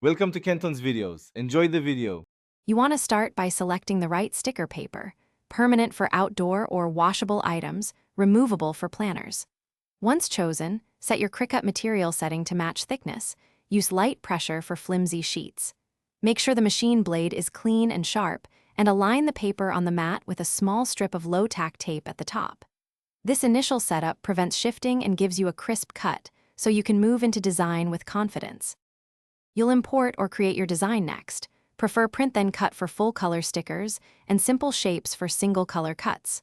Welcome to Kenton's videos. Enjoy the video. You want to start by selecting the right sticker paper, permanent for outdoor or washable items, removable for planners. Once chosen, set your Cricut material setting to match thickness. Use light pressure for flimsy sheets. Make sure the machine blade is clean and sharp, and align the paper on the mat with a small strip of low-tack tape at the top. This initial setup prevents shifting and gives you a crisp cut, so you can move into design with confidence. You'll import or create your design next. Prefer print then cut for full-color stickers and simple shapes for single-color cuts.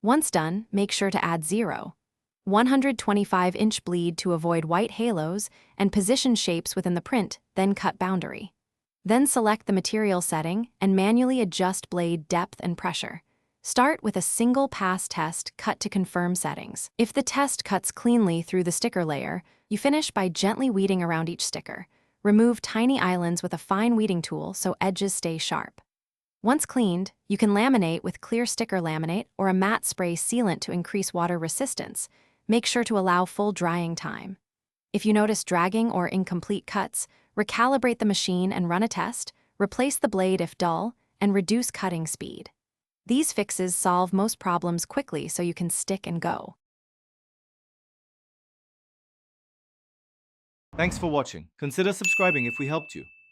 Once done, make sure to add 125-inch bleed to avoid white halos and position shapes within the print, then cut boundary. Then select the material setting and manually adjust blade depth and pressure. Start with a single pass test cut to confirm settings. If the test cuts cleanly through the sticker layer, you finish by gently weeding around each sticker. Remove tiny islands with a fine weeding tool so edges stay sharp. Once cleaned, you can laminate with clear sticker laminate or a matte spray sealant to increase water resistance. Make sure to allow full drying time. If you notice dragging or incomplete cuts, recalibrate the machine and run a test, replace the blade if dull, and reduce cutting speed. These fixes solve most problems quickly so you can stick and go. Thanks for watching. Consider subscribing if we helped you.